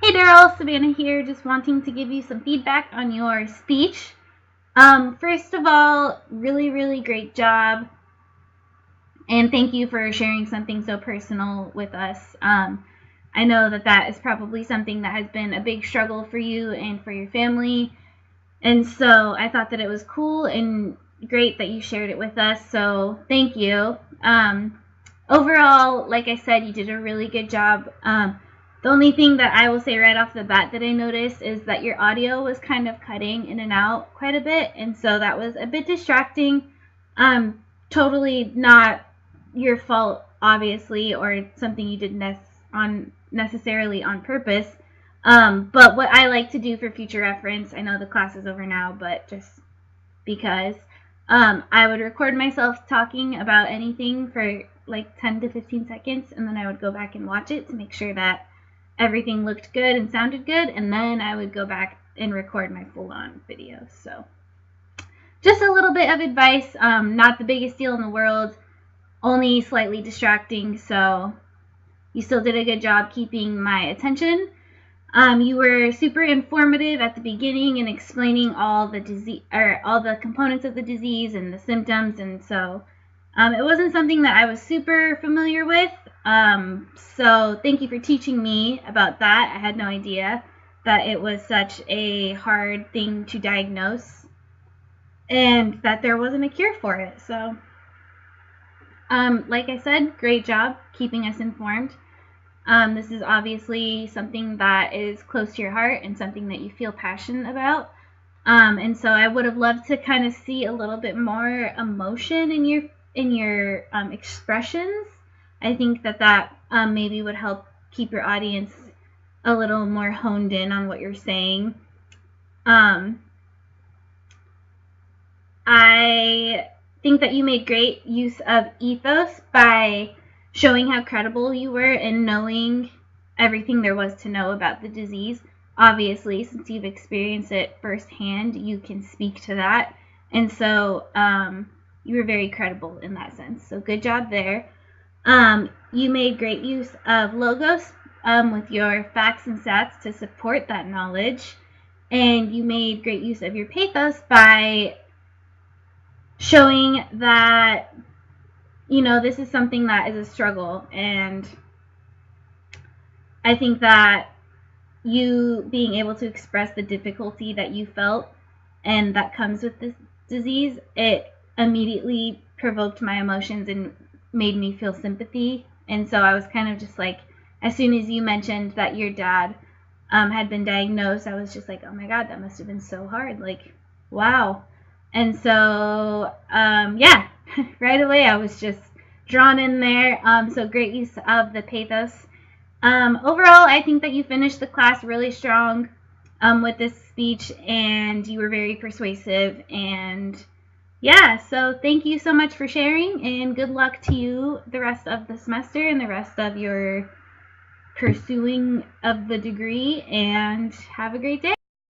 Hey Darryl, Savannah here, just wanting to give you some feedback on your speech. First of all, really great job, and thank you for sharing something so personal with us. I know that is probably something that has been a big struggle for you and for your family, and so I thought that it was cool and great that you shared it with us, so thank you. Overall, like I said, you did a really good job. The only thing that I will say right off the bat that I noticed is that your audio was kind of cutting in and out quite a bit, and so that was a bit distracting. Totally not your fault, obviously, or something you did necessarily on purpose. But what I like to do for future reference, I know the class is over now, but just because I would record myself talking about anything for like 10 to 15 seconds, and then I would go back and watch it to make sure that everything looked good and sounded good, and then I would go back and record my full-on video. So just a little bit of advice, not the biggest deal in the world, only slightly distracting, so you still did a good job keeping my attention. You were super informative at the beginning and explaining all the disease or all the components of the disease and the symptoms, and so it wasn't something that I was super familiar with. So thank you for teaching me about that. I had no idea that it was such a hard thing to diagnose and that there wasn't a cure for it. So, like I said, great job keeping us informed. This is obviously something that is close to your heart and something that you feel passionate about. And so I would have loved to kind of see a little bit more emotion in your expressions. I think that maybe would help keep your audience a little more honed in on what you're saying. I think that you made great use of ethos by showing how credible you were and knowing everything there was to know about the disease. Obviously, since you've experienced it firsthand, you can speak to that. And so you were very credible in that sense. So good job there. You made great use of logos with your facts and stats to support that knowledge. And you made great use of your pathos by showing that, this is something that is a struggle. And I think that you being able to express the difficulty that you felt and that comes with this disease, it immediately provoked my emotions and made me feel sympathy. And so I was kind of just like, as soon as you mentioned that your dad had been diagnosed, I was just like, oh my God, that must have been so hard. Like, wow. And so, yeah, right away I was just drawn in there. So great use of the pathos. Overall, I think that you finished the class really strong with this speech, and you were very persuasive. And yeah, so thank you so much for sharing, and good luck to you the rest of the semester and the rest of your pursuing of the degree, and have a great day.